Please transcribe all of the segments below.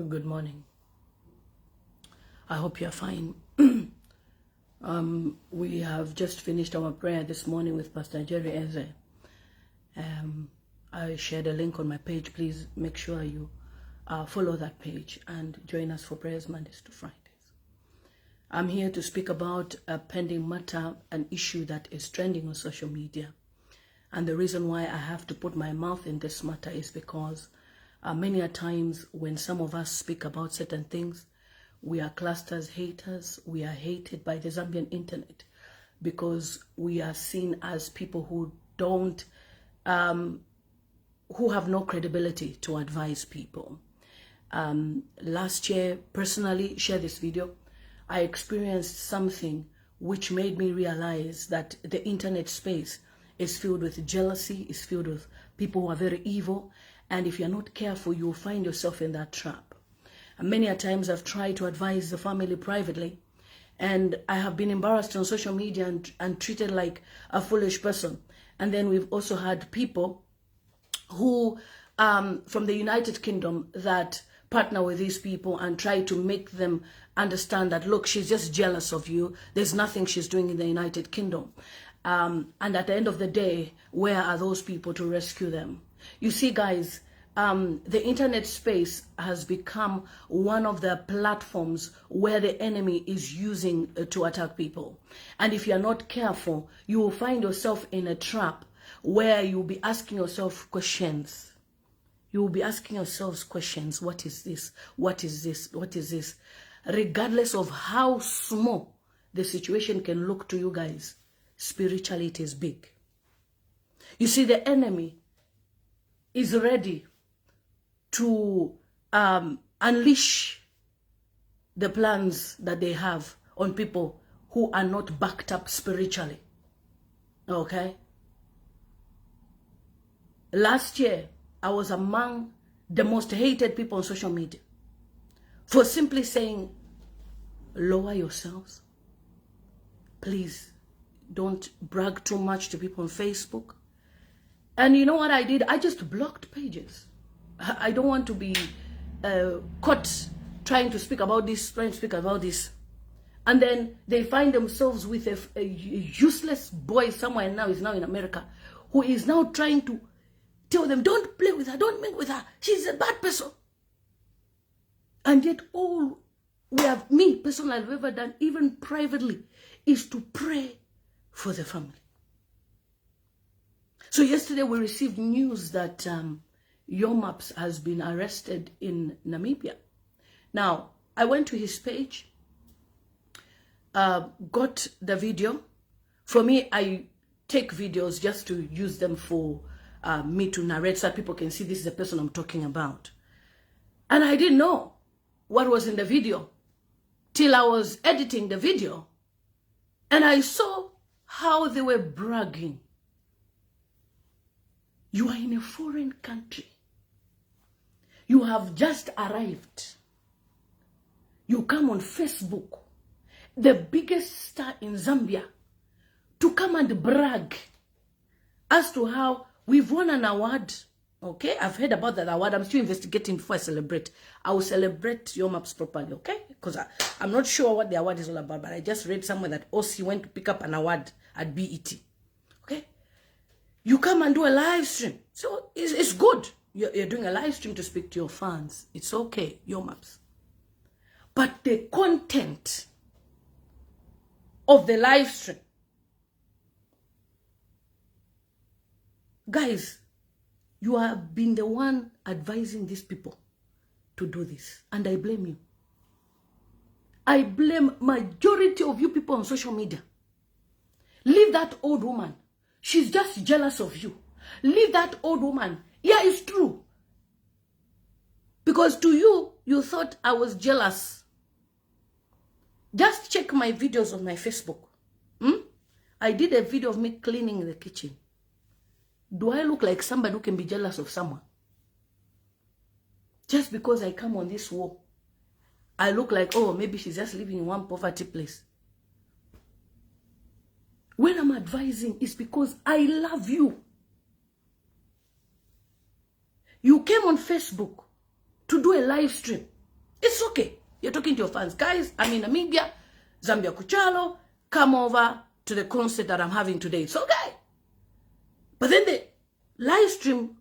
Good morning. I hope you're fine. We have just finished our prayer this morning with Pastor Jerry Eze. I shared a link on my page. Please make sure you follow that page and join us for prayers Mondays to Fridays. I'm here to speak about a pending matter, an issue that is trending on social media. And the reason why I have to put my mouth in this matter is because many a times when some of us speak about certain things, we are classed as haters. We are hated by the Zambian internet because we are seen as people who don't, who have no credibility to advise people. Last year, personally, share this video, I experienced something which made me realize that the internet space is filled with jealousy, is filled with people who are very evil. And if you're not careful, you'll find yourself in that trap. And many a times I've tried to advise the family privately, and I have been embarrassed on social media and treated like a foolish person. And then we've also had people who, from the United Kingdom, that partner with these people and try to make them understand that, look, she's just jealous of you. There's nothing she's doing in the United Kingdom. And at the end of the day, where are those people to rescue them? You see, guys, the internet space has become one of the platforms where the enemy is using to attack people. And if you're not careful, you will find yourself in a trap where you'll be asking yourself questions. You will be asking yourselves questions. What is this? What is this? What is this? Regardless of how small the situation can look to you guys, spiritually it is big. You see, the enemy is ready to unleash the plans that they have on people who are not backed up spiritually. Okay? Last year, I was among the most hated people on social media for simply saying, lower yourselves. Please don't brag too much to people on Facebook. And you know what I did? I just blocked pages. I don't want to be caught trying to speak about this, And then they find themselves with a useless boy somewhere now, is now in America, who is now trying to tell them, don't play with her, don't mix with her. She's a bad person. And yet all we have, me personally, I've ever done, even privately, is to pray for the family. So yesterday we received news that Yaps has been arrested in Namibia. Now, I went to his page, got the video. For me, I take videos just to use them for me to narrate so that people can see this is the person I'm talking about. And I didn't know what was in the video till I was editing the video. And I saw how they were bragging. You are in a foreign country. You have just arrived. You come on Facebook, the biggest star in Zambia, to come and brag as to how we've won an award. Okay, I've heard about that award. I'm still investigating before I celebrate. I will celebrate your maps properly, okay? Because I'm not sure what the award is all about, but I just read somewhere that OC went to pick up an award at BET. Okay? You come and do a live stream. So it's good. You're doing a live stream to speak to your fans. It's okay, your maps. But the content of the live stream, guys, you have been the one advising these people to do this. And I blame you. I blame majority of you people on social media. Leave that old woman. She's just jealous of you. Leave that old woman. Yeah, it's true. Because to you, you thought I was jealous. Just check my videos on my Facebook. I did a video of me cleaning the kitchen. Do I look like somebody who can be jealous of someone? Just because I come on this wall, I look like, oh, maybe she's just living in one poverty place. When I'm advising, it's because I love you. You came on Facebook to do a live stream It's okay. You're talking to your fans. Guys, I'm in Namibia, Zambia Kuchalo. Come over to the concert that I'm having today. It's okay. But then the live stream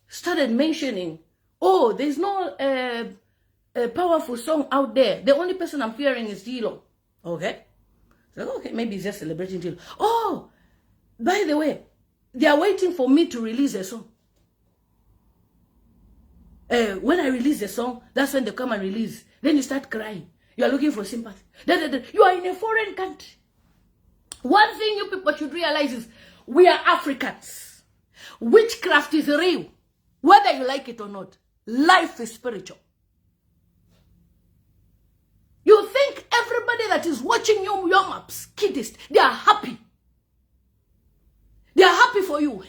started mentioning, oh, there's no a powerful song out there. The only person I'm fearing is Dilo. Okay? So, okay, maybe he's just celebrating Dilo. Oh, by the way, they are waiting for me to release a song. When I release the song, that's when they come and release. Then you start crying. You are looking for sympathy. You are in a foreign country. One thing you people should realize is we are Africans. Witchcraft is real. Whether you like it or not. Life is spiritual. You think everybody that is watching your maps, kiddies, they are happy. They are happy for you.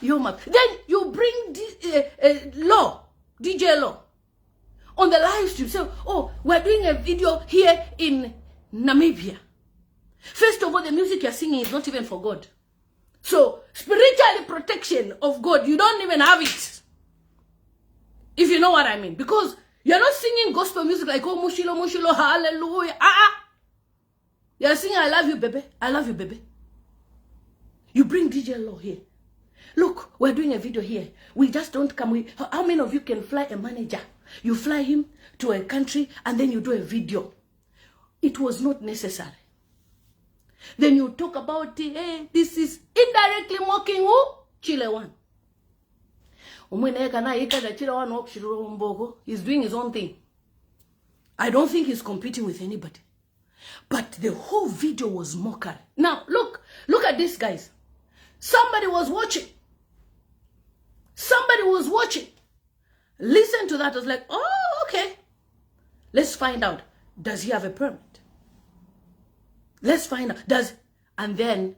Your map. Then you bring DJ Law on the live stream. So, oh, we're doing a video here in Namibia. First of all, the music you're singing is not even for God. So, spiritual protection of God, you don't even have it. If you know what I mean. Because you're not singing gospel music like, oh, mushilo, mushilo, hallelujah. You're singing, I love you, baby. I love you, baby. You bring DJ Law here. Look, we're doing a video here. We just don't come. How many of you can fly a manager? You fly him to a country and then you do a video. It was not necessary. Then you talk about, hey, this is indirectly mocking who? Chile one. He's doing his own thing. I don't think he's competing with anybody. But the whole video was mockery. Now, look at this, guys. Somebody was watching. Somebody was watching. Listen to that. I was like, oh, okay. Let's find out. Does he have a permit? Let's find out. And then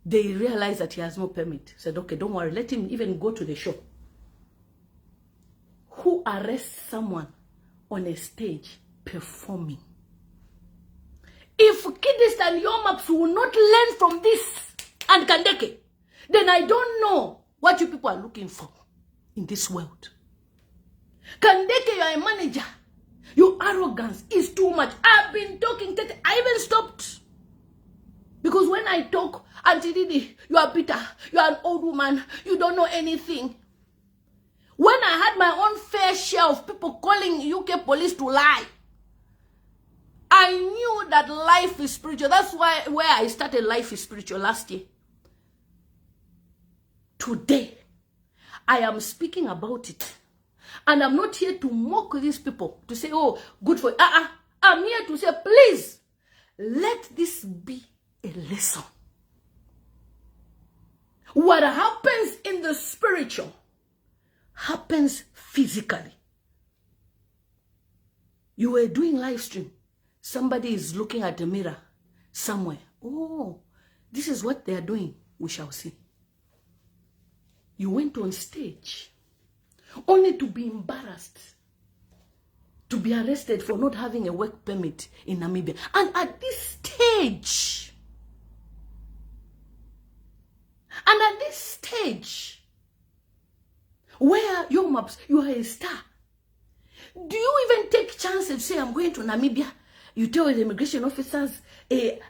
they realized that he has no permit. Said, okay, don't worry. Let him even go to the show. Who arrests someone on a stage performing? If Kidist and Yomaps will not learn from this and Kandeke, then I don't know what you people are looking for in this world. Kandeke, you're a manager. Your arrogance is too much. I've been talking. I even stopped. Because when I talk, Auntie Didi, you are bitter. You are an old woman. You don't know anything. When I had my own fair share of people calling UK police to lie, I knew that life is spiritual. That's why where I started Life is Spiritual last year. Today, I am speaking about it. And I'm not here to mock these people, to say, oh, good for you. I'm here to say, please, let this be a lesson. What happens in the spiritual happens physically. You were doing live stream. Somebody is looking at the mirror somewhere. Oh, this is what they are doing. We shall see. You went on stage only to be embarrassed, to be arrested for not having a work permit in Namibia. And at this stage, where your maps, you are a star. Do you even take chances and say, I'm going to Namibia? You tell the immigration officers,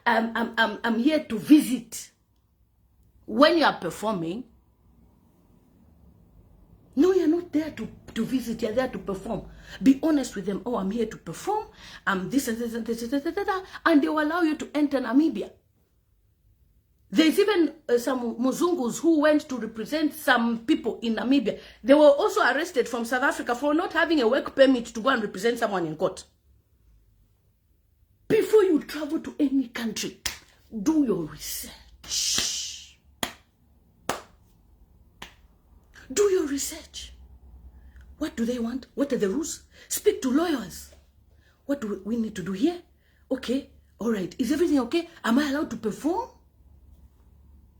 I'm here to visit. When you are performing, no, you're not there to visit. You're there to perform. Be honest with them. Oh, I'm here to perform. I'm this and this and this. And they will allow you to enter Namibia. There's even some Muzungus who went to represent some people in Namibia. They were also arrested from South Africa for not having a work permit to go and represent someone in court. Before you travel to any country, do your research. Do your research. What do they want? What are the rules? Speak to lawyers. What do we need to do here? Okay, all right. Is everything okay? Am I allowed to perform?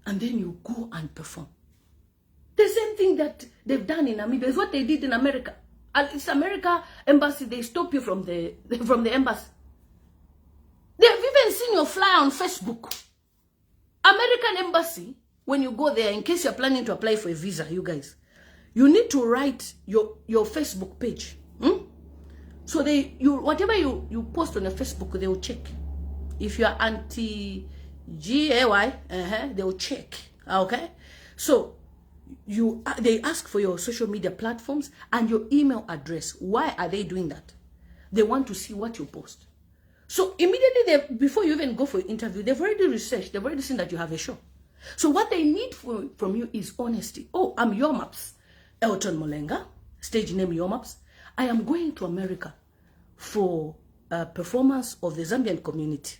And then you go and perform. The same thing that they've done in Namibia is what they did in America. It's America embassy. They stop you from the embassy. They have even seen your flyer on Facebook. American embassy. When you go there, in case you're planning to apply for a visa, you guys, you need to write your Facebook page. So whatever you post on your Facebook, they will check. If you are anti-GAY, they will check. Okay? So they ask for your social media platforms and your email address. Why are they doing that? They want to see what you post. So immediately, before you even go for an interview, they've already researched, they've already seen that you have a show. So what they need from you is honesty. Oh, I'm Your Maps, Elton Molenga, stage name Your Maps. I am going to America for a performance of the Zambian community.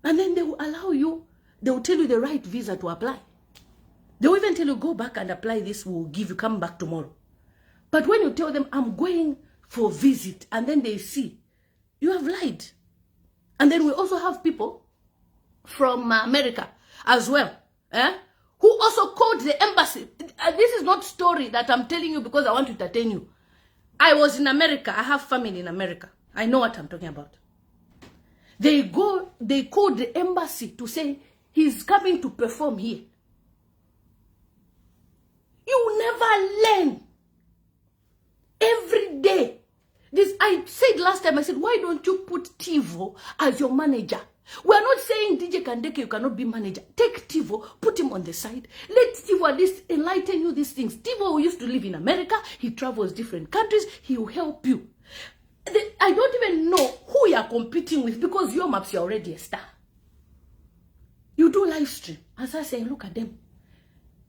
And then they will allow you, they will tell you the right visa to apply. They will even tell you, go back and apply this, we'll give you, come back tomorrow. But when you tell them, I'm going for a visit, and then they see, you have lied. And then we also have people from America as well, who also called the embassy. This is not story that I'm telling you because I want to entertain you. I was in America. I have family in America. I know what I'm talking about. They called the embassy to say he's coming to perform here. You never learn. Every day. This I said last time, I said, why don't you put Tivo as your manager? We're not saying DJ Kandeke you cannot be manager. Take Tivo, put him on the side. Let Tivo at least enlighten you these things. Tivo used to live in America. He travels different countries. He will help you. I don't even know who you are competing with because Your Maps, you're already a star. You do live stream. As I say, look at them.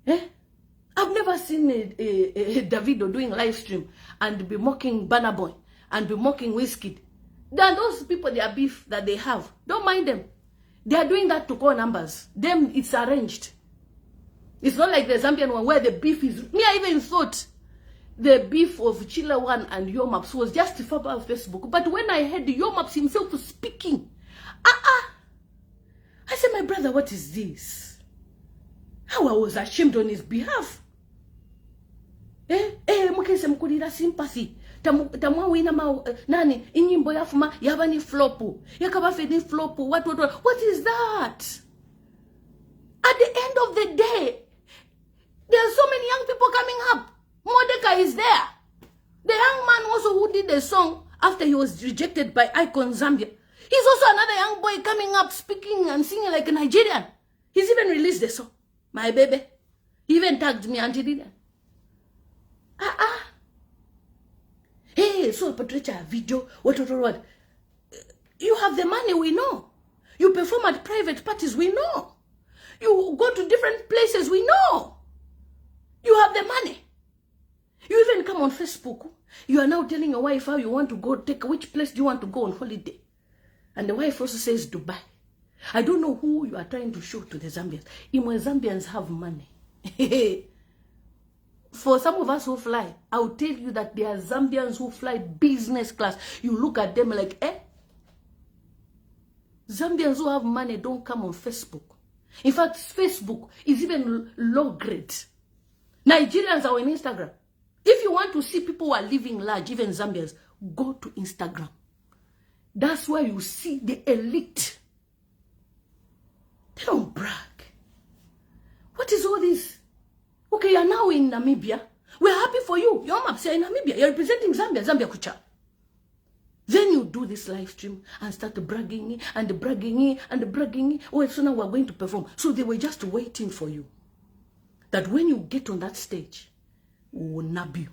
I've never seen Davido doing live stream and be mocking Burna Boy and be mocking Wizkid. There are those people, their beef that they have. Don't mind them. They are doing that to call numbers. Them, it's arranged. It's not like the Zambian one where the beef is... Me, I even thought the beef of Chile One and Your Maps was justified by Facebook. But when I heard Your Maps himself speaking, I said, my brother, what is this? How I was ashamed on his behalf. Mukese mkulira sympathy. Tamwa wina nani inyimbo yafuma yabani flopu. Yakabafe ni flopu. What is that? At the end of the day, there are so many young people coming up. Mordecai is there. The young man also who did the song after he was rejected by Icon Zambia. He's also another young boy coming up speaking and singing like a Nigerian. He's even released the song. My baby. He even tagged me, Auntie Lilian. Hey, so Patricia, video, what. You have the money, we know. You perform at private parties, we know. You go to different places, we know. You have the money. You even come on Facebook. You are now telling your wife how you want to go, which place do you want to go on holiday. And the wife also says Dubai. I don't know who you are trying to show to the Zambians. Imwe Zambians have money. For some of us who fly, I will tell you that there are Zambians who fly business class. You look at them like, Zambians who have money don't come on Facebook. In fact, Facebook is even low grade. Nigerians are on Instagram. If you want to see people who are living large, even Zambians, go to Instagram. That's where you see the elite. They don't brag. What is all this? Okay, you're now in Namibia. We're happy for you. Your Maps, you're in Namibia. You're representing Zambia. Zambia Kucha. Then you do this live stream and start bragging and bragging and bragging. Oh, so now we're going to perform. So they were just waiting for you. That when you get on that stage, we will nab you.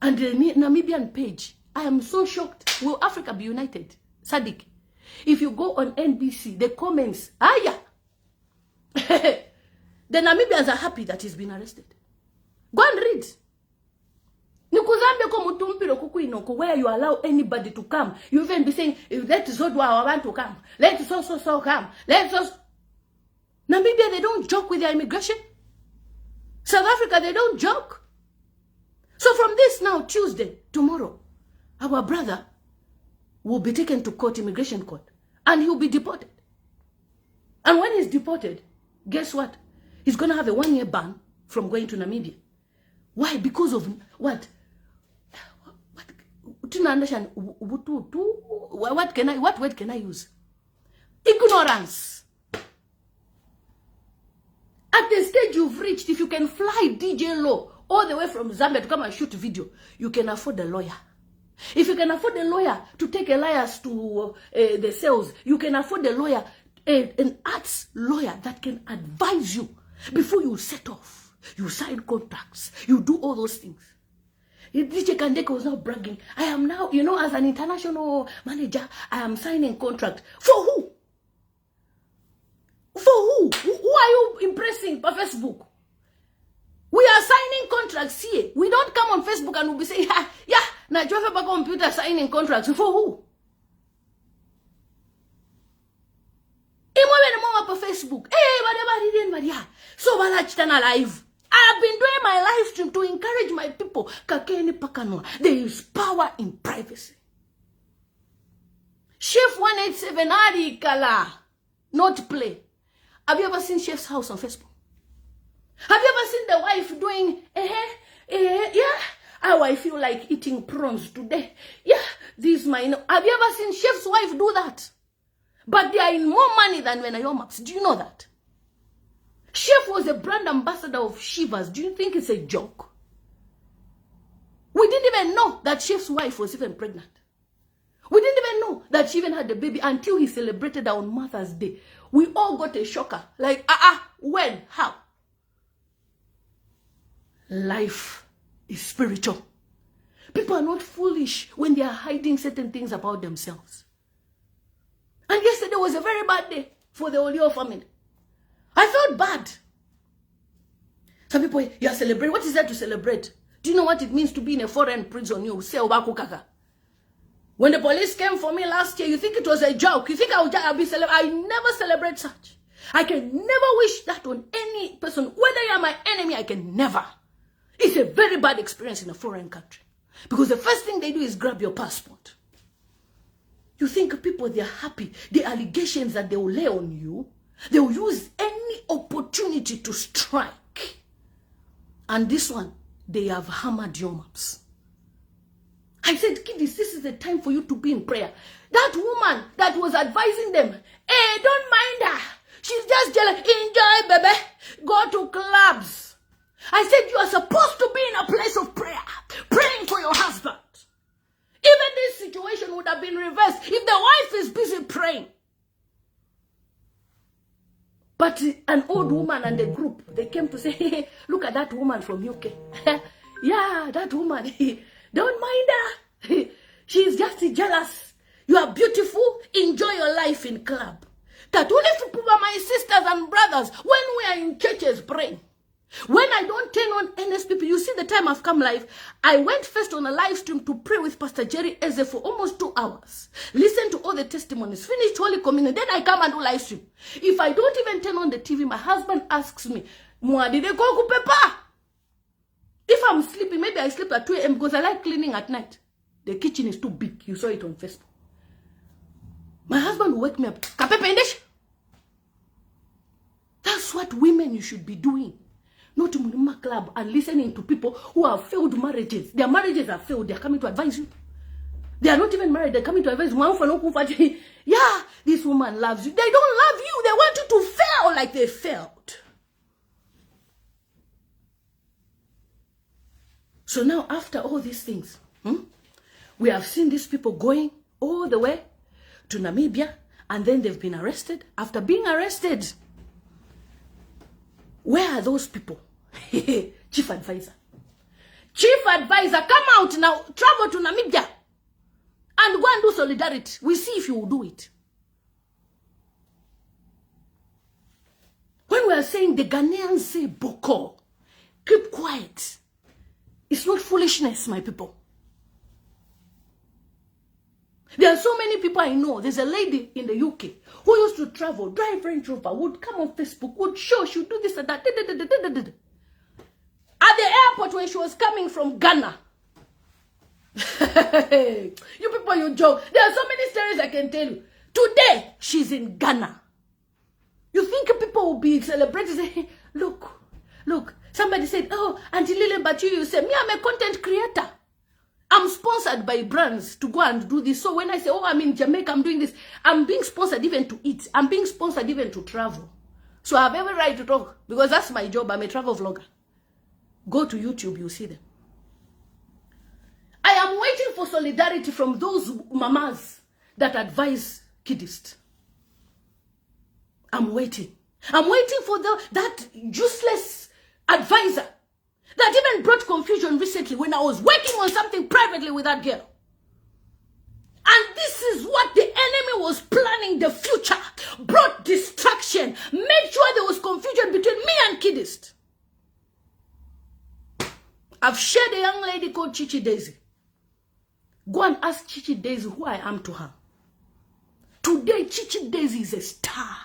And the Namibian page, I am so shocked. Will Africa be united? Sadiq. If you go on NBC, the comments, the Namibians are happy that he's been arrested. Go and read. Where you allow anybody to come. You even be saying, let Zodwa want to come. Let so come. Namibia, they don't joke with their immigration. South Africa, they don't joke. So from this now, Tuesday, tomorrow, our brother will be taken to court, immigration court, and he'll be deported. And when he's deported, guess what? He's going to have a 1-year ban from going to Namibia. Why? Because of what? Do you understand? What word can I use? Ignorance. At the stage you've reached, if you can fly DJ low all the way from Zambia to come and shoot video, you can afford a lawyer. If you can afford a lawyer to take Elias to the sales, you can afford a lawyer, an arts lawyer that can advise you before you set off. You sign contracts. You do all those things. DJ Kandeke was now bragging. I am now, as an international manager, I am signing contract. For who? For who? Who are you impressing by Facebook? We are signing contracts here. We don't come on Facebook and we'll be saying, na drive back computer signing contracts. For who? For Facebook. So live. I have been doing my live stream to encourage my people. There is power in privacy. Chef 187 Adi Kala. Not play. Have you ever seen Chef's house on Facebook? Have you ever seen the wife doing, how I feel like eating prawns today? Yeah, this is my, have you ever seen Chef's wife do that? But they are in more money than when I Maps. Do you know that? Chef was a brand ambassador of Shivas. Do you think it's a joke? We didn't even know that Chef's wife was even pregnant. We didn't even know that she even had a baby until he celebrated her on Mother's Day. We all got a shocker. Like, when? How? Life is spiritual. People are not foolish when they are hiding certain things about themselves. And yesterday was a very bad day for the Olio family. I felt bad. Some people, you are celebrating. What is there to celebrate? Do you know what it means to be in a foreign prison? You say, when the police came for me last year, you think it was a joke? You think I'll be celebrating? I never celebrate such. I can never wish that on any person. Whether you are my enemy, I can never. It's a very bad experience in a foreign country. Because the first thing they do is grab your passport. You think people, they're happy. The allegations that they will lay on you, they will use any opportunity to strike. And this one, they have hammered your maps. I said, kiddies, this is the time for you to be in prayer. That woman that was advising them, hey, don't mind her. She's just jealous. Enjoy, baby. Go to clubs. I said, you are supposed to be in a place of prayer, praying for your husband. Even this situation would have been reversed if the wife is busy praying. But an old woman and a group, they came to say, hey, look at that woman from UK. Yeah, that woman. Don't mind her. She's just jealous. You are beautiful. Enjoy your life in club. That only for my sisters and brothers when we are in churches praying. When I don't turn on NSPP, you see the time I've come live. I went first on a live stream to pray with Pastor Jerry Eze for almost 2 hours. Listen to all the testimonies. Finished Holy Communion. Then I come and do live stream. If I don't even turn on the TV, my husband asks me, Mwa, did they go to Papa? If I'm sleeping, maybe I sleep at 2 a.m. because I like cleaning at night. The kitchen is too big. You saw it on Facebook. My husband will wake me up. That's what women you should be doing. Not to Munuma Club and listening to people who have failed marriages. Their marriages are failed. They are coming to advise you. They are not even married. They're coming to advise you. Yeah, this woman loves you. They don't love you. They want you to fail like they failed. So now, after all these things, we have seen these people going all the way to Namibia, and then they've been arrested. After being arrested, where are those people? Chief advisor. Chief advisor, come out now. Travel to Namibia and go and do solidarity. We see if you will do it. When we are saying the Ghanaians say Boko, keep quiet. It's not foolishness, my people. There are so many people I know. There's a lady in the UK who used to travel, drive Range Rover, would come on Facebook, would show, she would do this and that. At the airport when she was coming from Ghana. You people, you joke. There are so many stories I can tell you. Today, she's in Ghana. You think people will be celebrating, say, look. Somebody said, oh, Auntie Lily, but you say, me, I'm a content creator. I'm sponsored by brands to go and do this. So when I say, oh, I'm in Jamaica, I'm doing this, I'm being sponsored even to eat. I'm being sponsored even to travel. So I have every right to talk because that's my job. I'm a travel vlogger. Go to YouTube, you'll see them. I am waiting for solidarity from those mamas that advise kiddies. I'm waiting. I'm waiting for that useless advisor that even brought confusion recently when I was working on something privately with that girl. And this is what the enemy was planning, the future. Brought distraction. Made sure there was confusion between me and kiddies. I've shared a young lady called Chichi Daisy. Go and ask Chichi Daisy who I am to her. Today, Chichi Daisy is a star.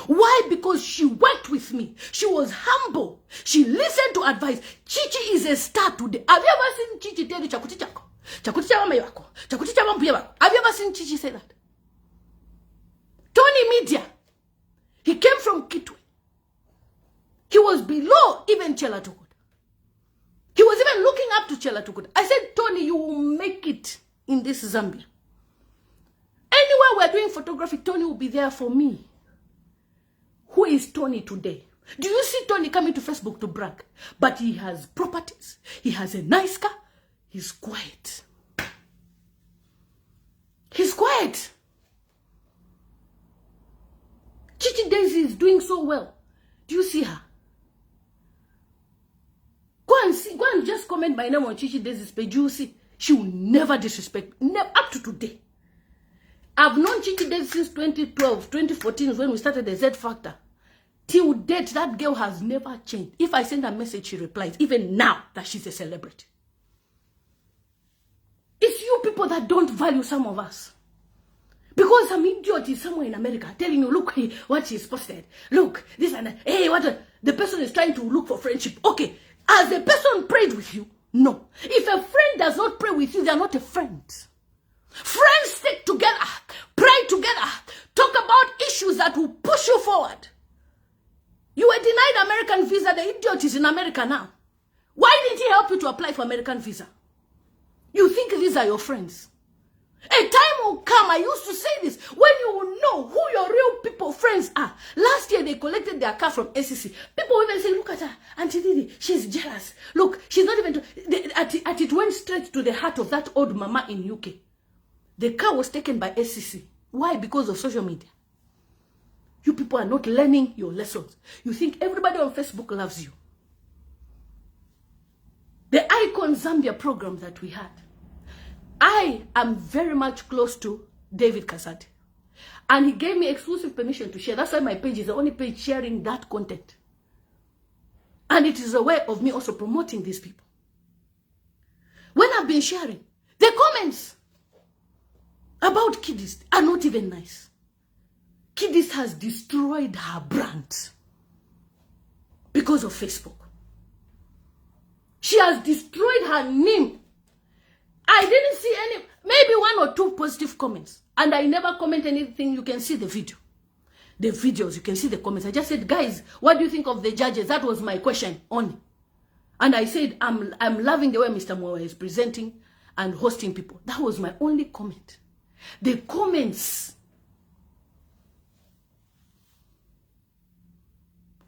Why? Because she worked with me. She was humble. She listened to advice. Chichi is a star today. Have you ever seen Chichi tell you chakuti chako? Chakuti chama yako. Chakuti chama mpuye wako. Have you ever seen Chichi say that? Tony Media. He came from Kitwe. He was below even Chela Tukuda. He was even looking up to Chela Tukuda. I said, Tony, you will make it in this Zambia. Anywhere we're doing photography, Tony will be there for me. Who is Tony today? Do you see Tony coming to Facebook to brag? But he has properties. He has a nice car. He's quiet. He's quiet. Chichi Daisy is doing so well. Do you see her? Go and just comment my name on Chichi Daisy's page. You see, she will never disrespect. Never, up to today. I've known Chichi Daisy since 2012, 2014 when we started the Z Factor. Till date, that girl has never changed. If I send a message, she replies, even now that she's a celebrity. It's you people that don't value some of us. Because some idiot is somewhere in America telling you, look what she's posted. Look, this and that. Hey, the person is trying to look for friendship. Okay, has the person prayed with you? No. If a friend does not pray with you, they are not a friend. Friends stick together, pray together, talk about issues that will push you forward. You were denied American visa. The idiot is in America now. Why didn't he help you to apply for American visa? You think these are your friends? A time will come, I used to say this, when you will know who your real people friends are. Last year, they collected their car from SEC. People even say, look at her, Auntie Didi, she's jealous. Look, she's not even... It went straight to the heart of that old mama in UK. The car was taken by SEC. Why? Because of social media. You people are not learning your lessons. You think everybody on Facebook loves you. The Icon Zambia program that we had, I am very much close to David Kasati. And he gave me exclusive permission to share. That's why my page is the only page sharing that content. And it is a way of me also promoting these people. When I've been sharing, the comments about kiddies are not even nice. Kiddies has destroyed her brand because of Facebook. She has destroyed her name. I didn't see any, maybe one or two positive comments. And I never comment anything. You can see the video. The videos, you can see the comments. I just said, guys, what do you think of the judges? That was my question only. And I said, I'm loving the way Mr. Mwawa is presenting and hosting people. That was my only comment. The comments.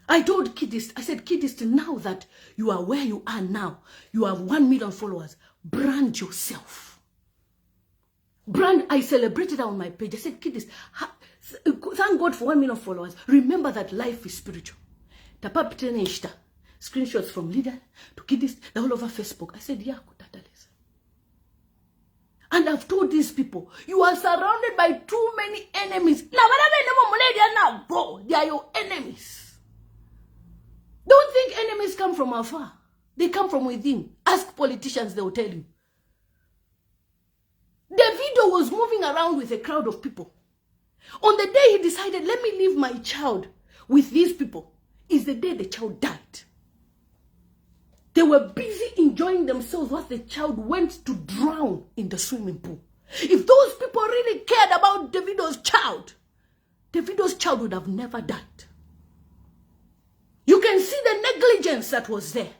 I told Kidist, I said, Kidist, now that you are where you are now, you have 1 million followers, brand yourself. Brand, I celebrated that on my page. I said, Kidist, thank God for 1 million followers. Remember that life is spiritual. Screenshots from leader to Kidist, all over Facebook. I said, yeah, and I've told these people, you are surrounded by too many enemies. They are your enemies. Don't think enemies come from afar. They come from within. Ask politicians, they will tell you. Davido was moving around with a crowd of people. On the day he decided, let me leave my child with these people, is the day the child died. They were busy enjoying themselves while the child went to drown in the swimming pool. If those people really cared about Davido's child would have never died. You can see the negligence that was there.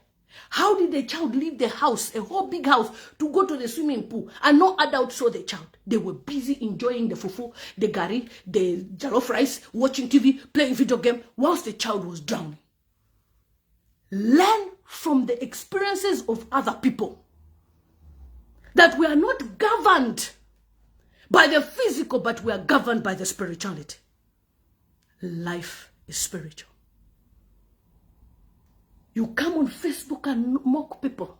How did the child leave the house, a whole big house, to go to the swimming pool and no adult saw the child? They were busy enjoying the fufu, the gari, the jollof rice, watching TV, playing video game, whilst the child was drowning. Learn from the experiences of other people. That we are not governed by the physical, but we are governed by the spirituality. Life is spiritual. You come on Facebook and mock people.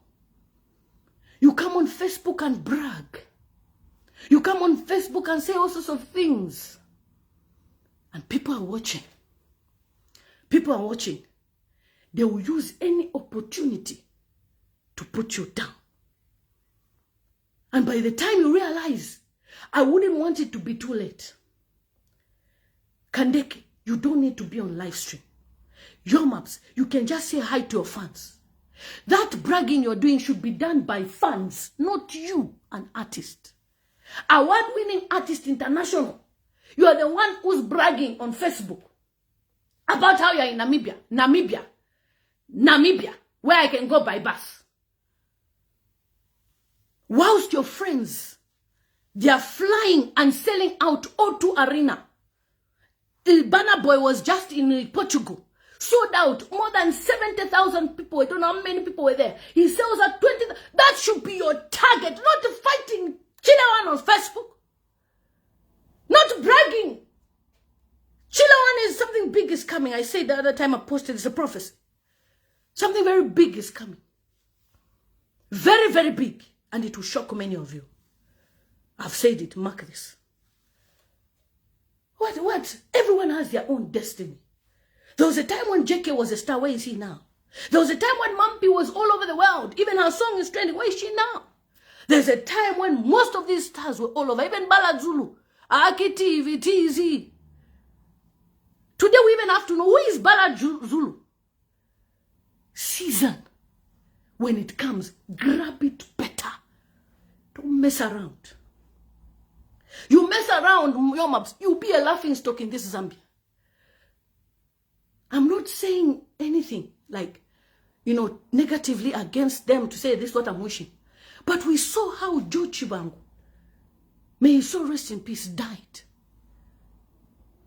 You come on Facebook and brag. You come on Facebook and say all sorts of things. And people are watching. People are watching. They will use any opportunity to put you down. And by the time you realize, I wouldn't want it to be too late. Kandeke, you don't need to be on live stream. Your Maps, you can just say hi to your fans. That bragging you're doing should be done by fans, not you, an artist. Award-winning artist international. You are the one who's bragging on Facebook about how you're in Namibia, where I can go by bus. Whilst your friends, they are flying and selling out O2 Arena. The Burna Boy was just in Portugal. Sold out. More than 70,000 people. I don't know how many people were there. He sells at 20. That should be your target. Not fighting Chilewan on Facebook. Not bragging. Chilewan is something big is coming. I said the other time I posted, it's a prophecy. Something very big is coming. Very, very big. And it will shock many of you. I've said it. Mark this. What? Everyone has their own destiny. There was a time when JK was a star. Where is he now? There was a time when Mampi was all over the world. Even her song is trending. Where is she now? There's a time when most of these stars were all over. Even Bala Zulu, Aki TV, TZ. Today we even have to know who is Bala Zulu. Season. When it comes, grab it better. Don't mess around. You mess around, your Maps, you'll be a laughing stock in this Zambia. I'm not saying anything like, negatively against them to say this is what I'm wishing. But we saw how Joe Chibangu, may his soul rest in peace, died.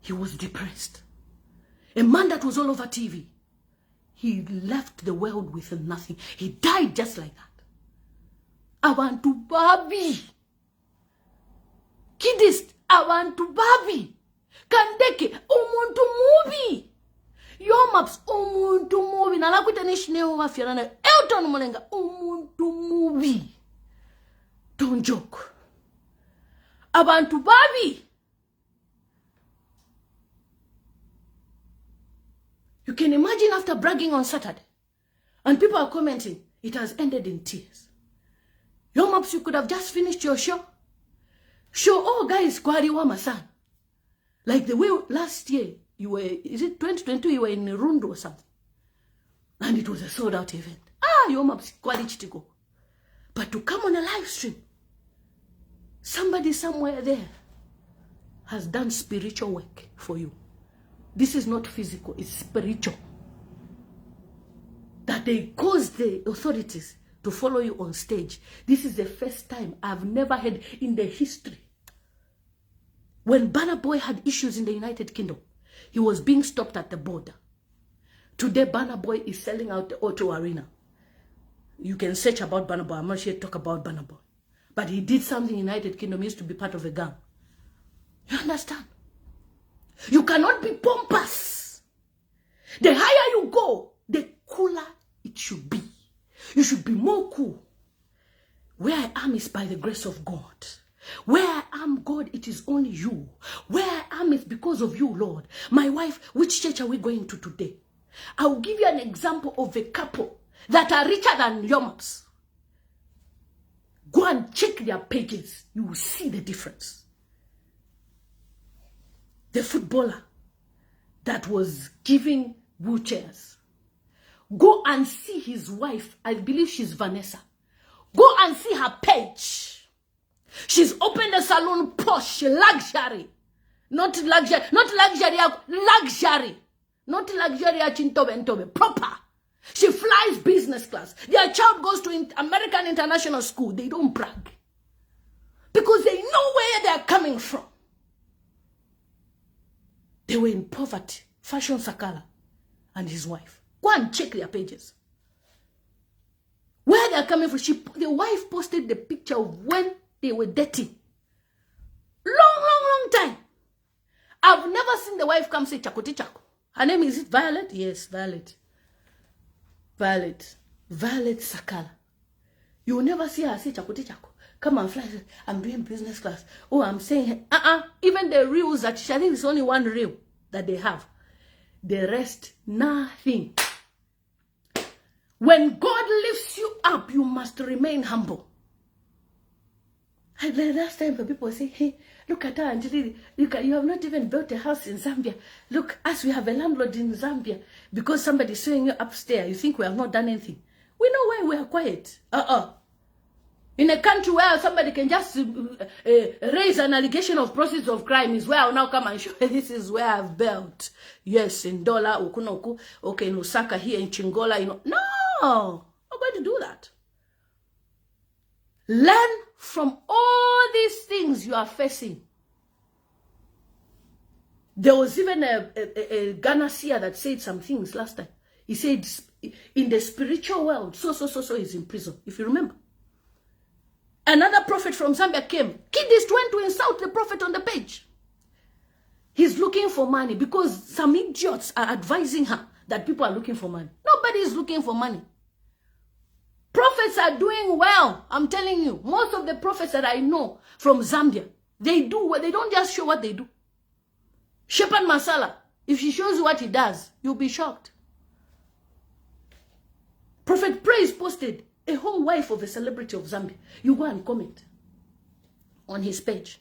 He was depressed. A man that was all over TV. He left the world with nothing. He died just like that. Abantu babi. Kidist, abantu babi. Kandeke, umuntu mubi. Your Maps, umuntu mubi. Nalakuita nishineo wafirana. Elton Molenga, umuntu mubi. Don't joke. Abantu babi. You can imagine after bragging on Saturday, and people are commenting, it has ended in tears. Your Maps, you could have just finished your show. Oh guys, Kwari Wama-san. Like the way last year, you were, is it 2022, you were in Rundu or something. And it was a sold out event. Your Maps, Kwari Chitigo. But to come on a live stream, somebody somewhere there has done spiritual work for you. This is not physical, it's spiritual. That they caused the authorities to follow you on stage. This is the first time I've never heard in the history. When Burna Boy had issues in the United Kingdom, he was being stopped at the border. Today, Burna Boy is selling out the O2 Arena. You can search about Burna Boy. I'm not here to talk about Burna Boy. But he did something in the United Kingdom. He used to be part of a gang. You understand? You cannot be pompous. The higher you go, the cooler it should be. You should be more cool. Where I am is by the grace of God. Where I am, God, it is only you. Where I am is because of you, Lord. My wife, which church are we going to today? I will give you an example of a couple that are richer than your Maps. Go and check their pages. You will see the difference. The footballer that was giving wheelchairs. Go and see his wife. I believe she's Vanessa. Go and see her page. She's opened a salon, posh, luxury. Not luxury, luxury. Not luxury, chintobe, proper. She flies business class. Their child goes to American International School. They don't brag. Because they know where they're coming from. They were in poverty. Fashion Sakala and his wife. Go and check their pages. Where they're coming from. The wife posted the picture of when they were dating. Long time. I've never seen the wife come say Chakoti Chako. Her name is it Violet? Yes, Violet. Violet Sakala. You will never see her say Chakoti Chako. Come and fly. I'm doing business class. Oh, I'm saying, even the reels that I think it's only one reel that they have. The rest, nothing. When God lifts you up, you must remain humble. And the last time people say, hey, look at her, Angelina. You have not even built a house in Zambia. Look, us, we have a landlord in Zambia. Because somebody's showing you upstairs, you think we have not done anything. We know why we are quiet. In a country where somebody can just raise an allegation of proceeds of crime is where I'll now come and show you this is where I've built. Yes, in Dola, Okunoku, okay, in Lusaka, here in Chingola, you know. No, I'm going to do that. Learn from all these things you are facing. There was even a Ghana seer that said some things last time. He said, in the spiritual world, so is in prison, if you remember. Another prophet from Zambia came. Kidist went to insult the prophet on the page. He's looking for money because some idiots are advising her that people are looking for money. Nobody is looking for money. Prophets are doing well. I'm telling you. Most of the prophets that I know from Zambia, they do well. They don't just show what they do. Shepherd Masala, if she shows you what he does, you'll be shocked. Prophet Praise posted a whole wife of a celebrity of Zambia. You go and comment on his page.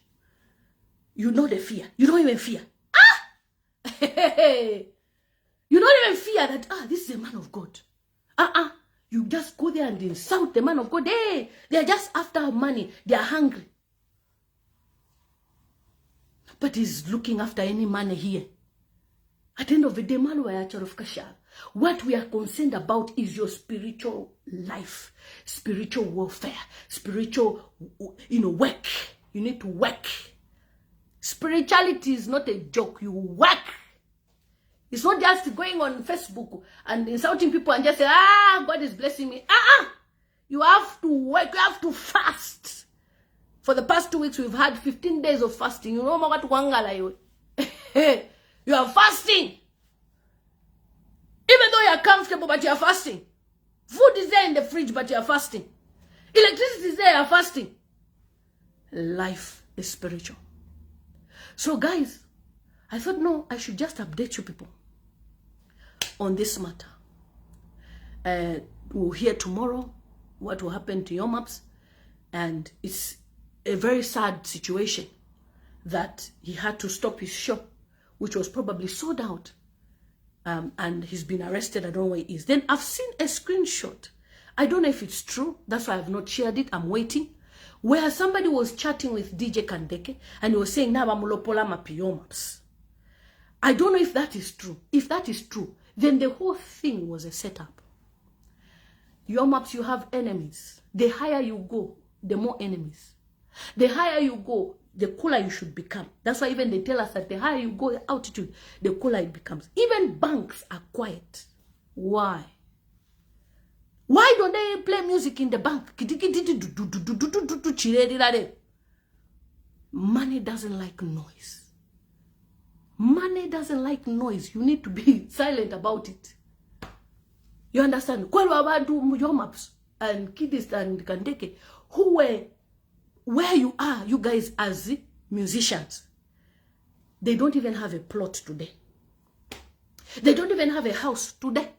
You know the fear. You don't even fear. You don't even fear that, this is a man of God. You just go there and insult the man of God. Hey, they are just after money. They are hungry. But he's looking after any money here. At the end of the day, what we are concerned about is your spiritual life, spiritual warfare, spiritual, work. You need to work. Spirituality is not a joke. You work. It's not just going on Facebook and insulting people and just say, God is blessing me. You have to work. You have to fast. For the past 2 weeks, we've had 15 days of fasting. You know what wangala you. You are fasting. Even though you are comfortable, but you are fasting. Food is there in the fridge, but you are fasting. Electricity is there, you are fasting. Life is spiritual. So guys, I thought, no, I should just update you people on this matter. We'll hear tomorrow what will happen to your maps. And it's a very sad situation that he had to stop his shop, which was probably sold out. And he's been arrested. I don't know where he is. Then I've seen a screenshot. I don't know if it's true. That's why I've not shared it. I'm waiting. Where somebody was chatting with DJ Kandeke and he was saying, Nabamulopola mapiyo maps. I don't know if that is true. If that is true, then the whole thing was a setup. Your maps, you have enemies. The higher you go, the more enemies. The higher you go, the cooler you should become. That's why even they tell us that the higher you go altitude, the cooler it becomes. Even banks are quiet. Why? Why don't they play music in the bank? Money doesn't like noise. Money doesn't like noise. You need to be silent about it. You understand? Your maps and Kidist and Kandeke, who were where you are, you guys as musicians, they don't even have a plot today. They don't even have a house today.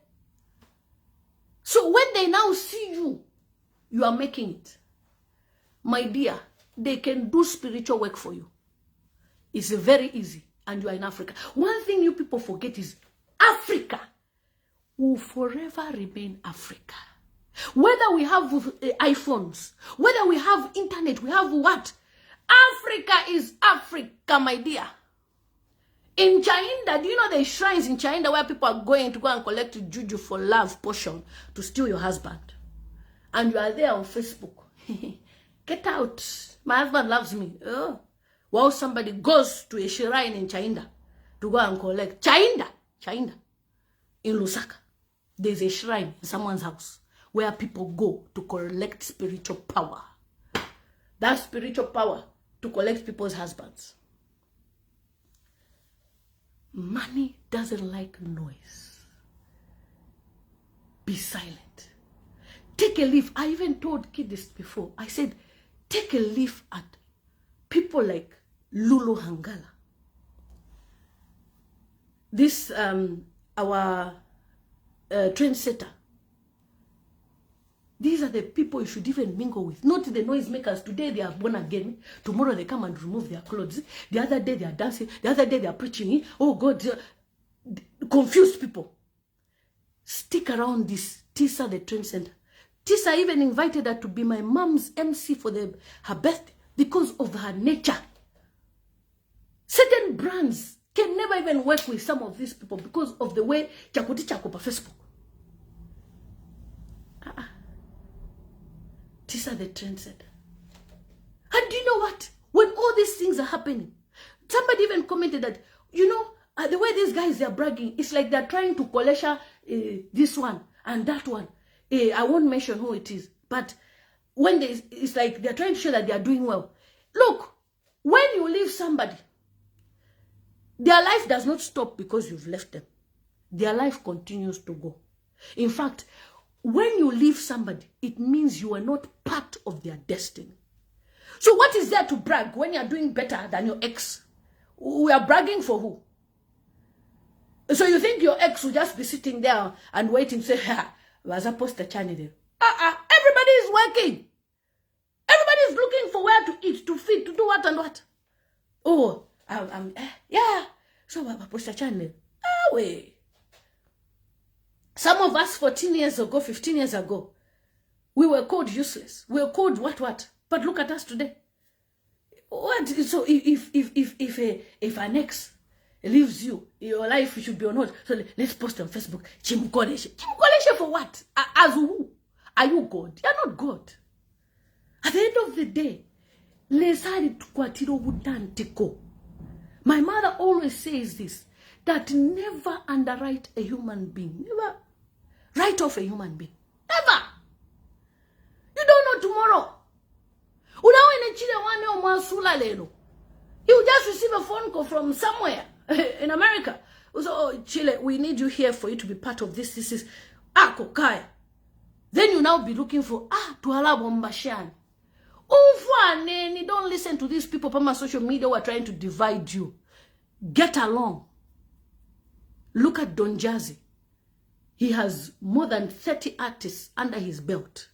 So when they now see you, you are making it. My dear, they can do spiritual work for you. It's very easy, and you are in Africa. One thing you people forget is Africa will forever remain Africa. Whether we have iPhones, whether we have internet, we have what? Africa is Africa, my dear. In China, do you know the shrines in China where people are going to go and collect juju for love potion to steal your husband? And you are there on Facebook. Get out. My husband loves me. Oh. While somebody goes to a shrine in China to go and collect. China. In Lusaka. There's a shrine in someone's house where people go to collect spiritual power. That spiritual power to collect people's husbands. Money doesn't like noise. Be silent. Take a leaf. I even told Kid this before. I said, take a leaf at people like Lulu Hangala. This, our trendsetter. These are the people you should even mingle with. Not the noisemakers. Today they are born again. Tomorrow they come and remove their clothes. The other day they are dancing. The other day they are preaching. Oh God. Confused people. Stick around this. Tisa, the trend center. Tisa even invited her to be my mom's MC for her birthday because of her nature. Certain brands can never even work with some of these people because of the way Chakuti Chakopa Facebook. Tisa, the trendsetter. And do you know what? When all these things are happening, somebody even commented that, you know, the way these guys are bragging, it's like they're trying to collect this one and that one. I won't mention who it is, but when it's like they're trying to show that they are doing well. Look, when you leave somebody, their life does not stop because you've left them. Their life continues to go. In fact, when you leave somebody, it means you are not part of their destiny. So what is there to brag when you're doing better than your ex? We are bragging for who? So you think your ex will just be sitting there and waiting to say, ha, was a poster channel there. Everybody is working. Everybody is looking for where to eat, to feed, to do what and what. Oh, yeah. So I poster channel. Wait. Some of us 14 years ago, 15 years ago, we were called useless. We were called what? But look at us today. What? So if an ex leaves you, your life should be on hold. So let's post on Facebook. Chimkoleshe. Chimkoleshe for what? As who? Are you God? You're not God. At the end of the day, my mother always says this, that never underwrite a human being. Never write off a human being. Never. You don't know tomorrow. You just receive a phone call from somewhere in America. So, oh, Chile, we need you here for you to be part of this. This is Kokaya. Then you now be looking for Tuala Bombashan. Don't listen to these people on my social media who are trying to divide you. Get along. Look at Don Jazzy. He has more than 30 artists under his belt.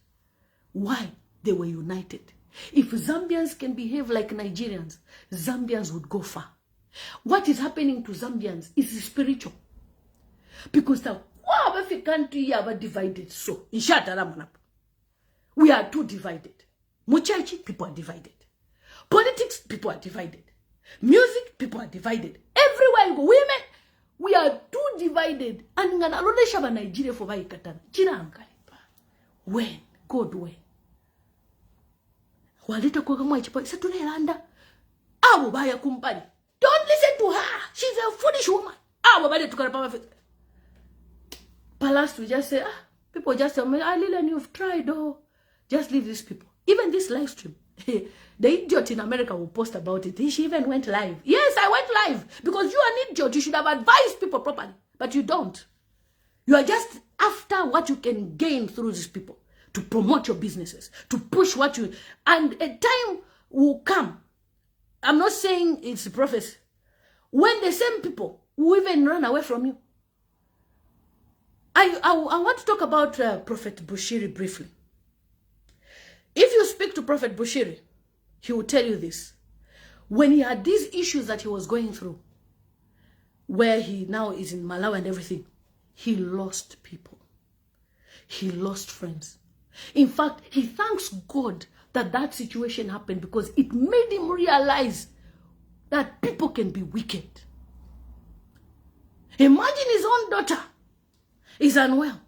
Why? They were united. If Zambians can behave like Nigerians, Zambians would go far. What is happening to Zambians is spiritual. Because the country are divided. So, we are too divided. Muchachi, people are divided. Politics, people are divided. Music, people are divided. Everywhere you go, women, we are too divided. And ngana lole shaba Nigeria for vai katana. China ankalipa. When? God when? Walita kwa kama ichipa. Isa tunelanda. Awo baya kumpani. Don't listen to her. She's a foolish woman. Awo baya tukarapa. Palace we just say, people just say, Lilian, you've tried, just leave these people. Even this live stream, the idiot in America will post about it. She even went live. Yes, I went live because you are an idiot. You should have advised people properly, but you don't. You are just after what you can gain through these people to promote your businesses, to push what you... And a time will come. I'm not saying it's a prophecy. When the same people will even run away from you. I want to talk about Prophet Bushiri briefly. If you speak to Prophet Bushiri, he will tell you this. When he had these issues that he was going through, where he now is in Malawi and everything, he lost people. He lost friends. In fact, he thanks God that that situation happened because it made him realize that people can be wicked. Imagine his own daughter is unwell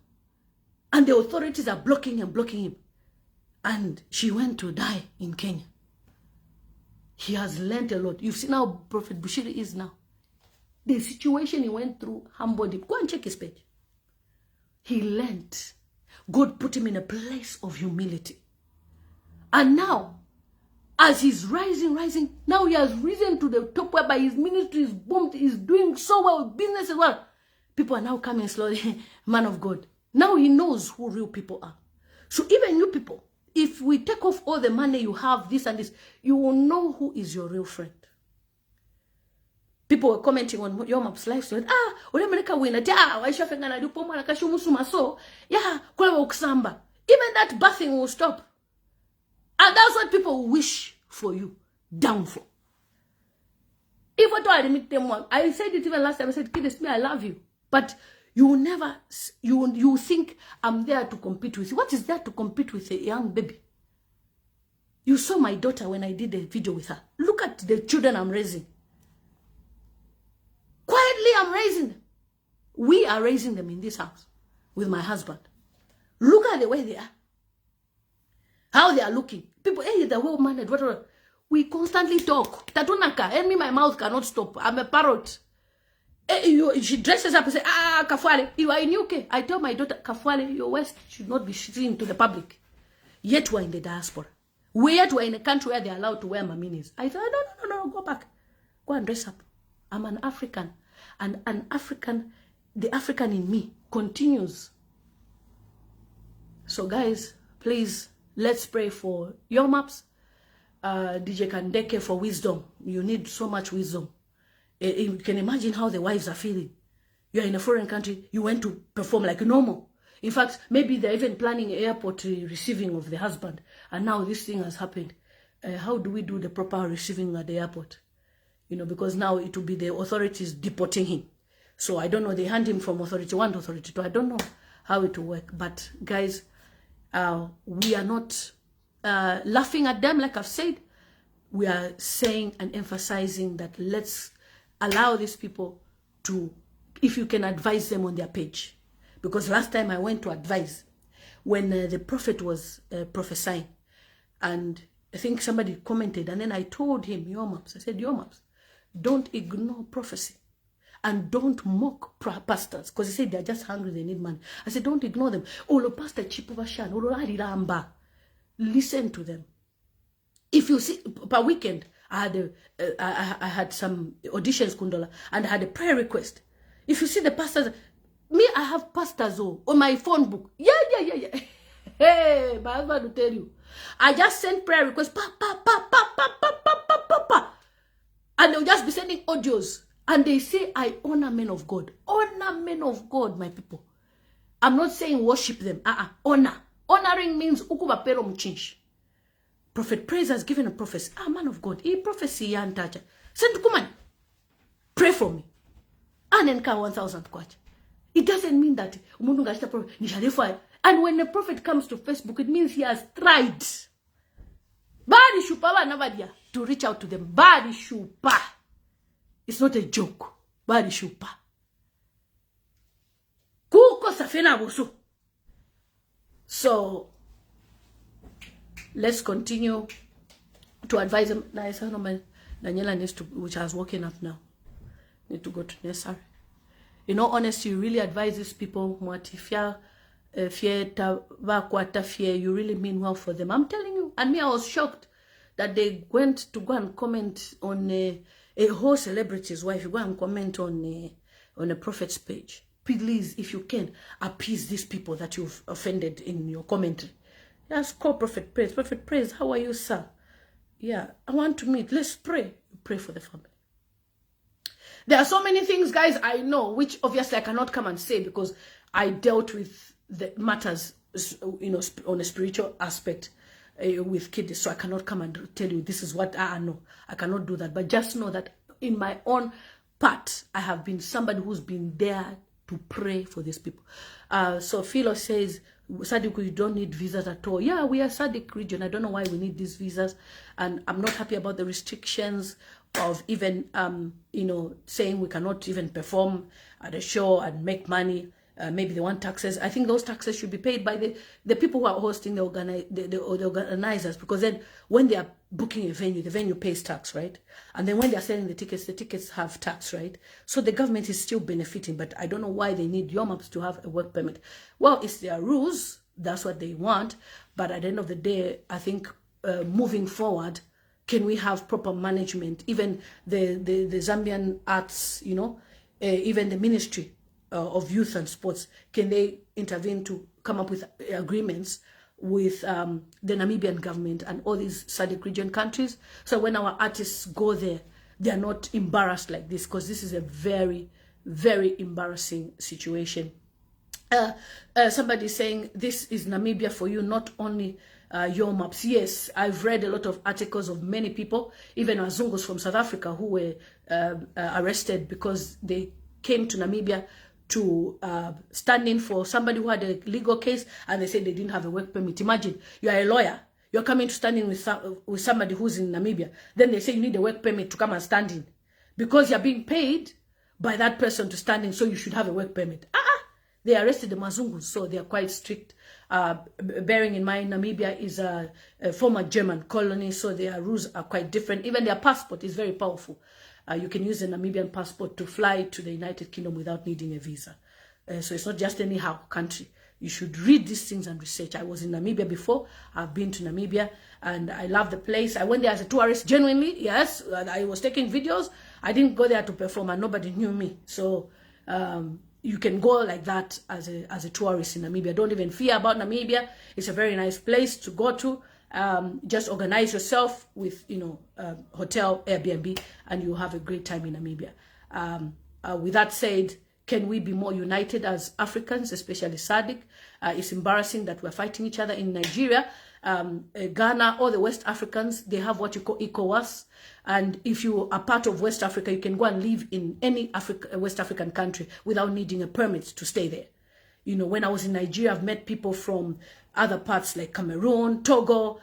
and the authorities are blocking him. And she went to die in Kenya. He has learned a lot. You've seen how Prophet Bushiri is now. The situation he went through humbled him. Go and check his page. He learned. God put him in a place of humility. And now, as he's rising, now he has risen to the top whereby his ministry is boomed, he's doing so well, business as well. People are now coming slowly, man of God. Now he knows who real people are. So even you people, if we take off all the money you have, this and this, you will know who is your real friend. People were commenting on your Maps live stream. Ulemeleka wina. Waisha fengana dupo mwana kashumusuma so. Kule uksamba. Even that bathing will stop. And that's what people wish for you. Downfall. If I said it even last time. I said, kid, me, I love you. But you will never, you think I'm there to compete with you. What is there to compete with a young baby? You saw my daughter when I did a video with her. Look at the children I'm raising. Quietly, I'm raising them. We are raising them in this house with my husband. Look at the way they are. How they are looking. People, hey, the whole man, whatever. We constantly talk. Tatunaka, and me, my mouth cannot stop. I'm a parrot. She dresses up and says, Kafwale, you are in UK. I tell my daughter, Kafwale, your waist should not be seen to the public. Yet we're in the diaspora. Yet we're in a country where they're allowed to wear maminis. I said, no, go back. Go and dress up. I'm an African. And an African, the African in me continues. So guys, please, let's pray for your Maps. DJ Kandeke for wisdom. You need so much wisdom. You can imagine how the wives are feeling. You're in a foreign country. You went to perform like normal. In fact, maybe they're even planning airport receiving of the husband. And now this thing has happened. How do we do the proper receiving at the airport? You know, because now it will be the authorities deporting him. So I don't know. They hand him from authority 1 to authority 2. I don't know how it will work. But guys, we are not laughing at them, like I've said. We are saying and emphasizing that let's allow these people to, if you can advise them on their page. Because last time I went to advise, when the prophet was prophesying, and I think somebody commented, and then I told him, your Maps, I said, your Maps, don't ignore prophecy. And don't mock pastors. Because he said they're just hungry, they need money. I said, don't ignore them. Oh, pastor Chipuvashan, listen to them. If you see, per weekend, I had some auditions, Kundola, and I had a prayer request. If you see the pastors, me, I have pastors on my phone book. Yeah. Hey, my husband will tell you. I just send prayer requests, and they'll just be sending audios. And they say, I honor men of God. Honor men of God, my people. I'm not saying worship them. Honor. Honoring means ukubapero mchinshi. Prophet Praise has given a prophecy. Man of God. He prophecy yantaja. Send kuman. Pray for me. And then 1,000 kwacha. It doesn't mean that umundu ngashita prophet. And when the prophet comes to Facebook, it means he has tried. Badi shupa navadia to reach out to them. Badi shupa. It's not a joke. Badi shupa. Kuko safena bosu. So let's continue to advise them. Daniela needs to, which has woken up now, need to go to nursery. In all honesty, you really advise these people, you really mean well for them. I'm telling you. And me, I was shocked that they went to go and comment on a whole celebrity's wife. You go and comment on a prophet's page. Please, if you can, appease these people that you've offended in your commentary. Just call Prophet Praise. Prophet Praise, how are you, sir? Yeah, I want to meet. Let's pray. Pray for the family. There are so many things, guys, I know, which obviously I cannot come and say because I dealt with the matters, you know, on a spiritual aspect with kids. So I cannot come and tell you this is what I know. I cannot do that. But just know that in my own part, I have been somebody who's been there to pray for these people. So Philo says, Sadiq, you don't need visas at all. Yeah, we are Sadiq region. I don't know why we need these visas. And I'm not happy about the restrictions of even, you know, saying we cannot even perform at a show and make money. Maybe they want taxes. I think those taxes should be paid by the people who are hosting the organizers. Because then when they are booking a venue, the venue pays tax, right? And then when they are selling the tickets have tax, right? So the government is still benefiting. But I don't know why they need your Maps to have a work permit. Well, it's their rules. that's what they want. But at the end of the day, I think moving forward, can we have proper management? Even the Zambian arts, you know, even the Ministry of Youth and Sports, can they intervene to come up with agreements with the Namibian government and all these SADC region countries, so when our artists go there, they are not embarrassed like this, because this is a very, very embarrassing situation. Somebody saying this is Namibia for you, not only your maps. Yes, I've read a lot of articles of many people, even Azungus from South Africa, who were arrested because they came to Namibia to stand in for somebody who had a legal case, and they said they didn't have a work permit. Imagine, you're a lawyer, you're coming to stand in with somebody who's in Namibia. Then they say you need a work permit to come and stand in, because you're being paid by that person to stand in, so you should have a work permit. They arrested the Mazungus, so they are quite strict. Bearing in mind, Namibia is a former German colony, so their rules are quite different. Even their passport is very powerful. You can use a Namibian passport to fly to the United Kingdom without needing a visa. So it's not just anyhow country. You should read these things and research. I was in Namibia before. I've been to Namibia, and I love the place. I went there as a tourist, genuinely, yes. I was taking videos. I didn't go there to perform, and nobody knew me. So you can go like that as a tourist in Namibia. Don't even fear about Namibia. It's a very nice place to go to. Just organize yourself with, you know, hotel, Airbnb, and you have a great time in Namibia. With that said, can we be more united as Africans, especially SADC? It's embarrassing that we're fighting each other in Nigeria. Ghana, all the West Africans, they have what you call ECOWAS. And if you are part of West Africa, you can go and live in any West African country without needing a permit to stay there. You know, when I was in Nigeria, I've met people from other parts like Cameroon, Togo,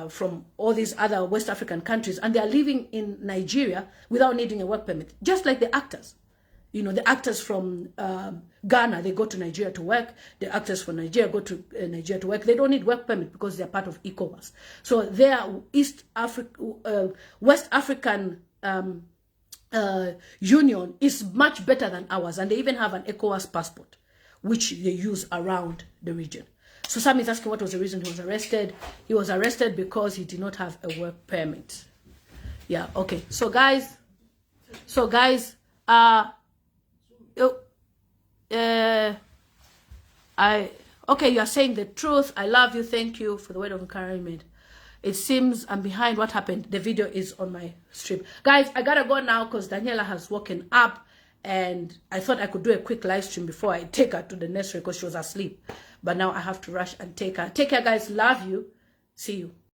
from all these other West African countries, and they are living in Nigeria without needing a work permit, just like the actors. You know, the actors from Ghana, they go to Nigeria to work. The actors from Nigeria go to Nigeria to work. They don't need work permit because they're part of ECOWAS. So their West African Union is much better than ours, and they even have an ECOWAS passport, which they use around the region. So Sam is asking what was the reason he was arrested. He was arrested because he did not have a work permit. Yeah, okay. So guys, okay, you are saying the truth. I love you. Thank you for the word of encouragement. It seems I'm behind what happened. The video is on my stream. Guys, I gotta go now because Daniela has woken up, and I thought I could do a quick live stream before I take her to the nursery because she was asleep. But now I have to rush and take her. Take care, guys. Love you. See you.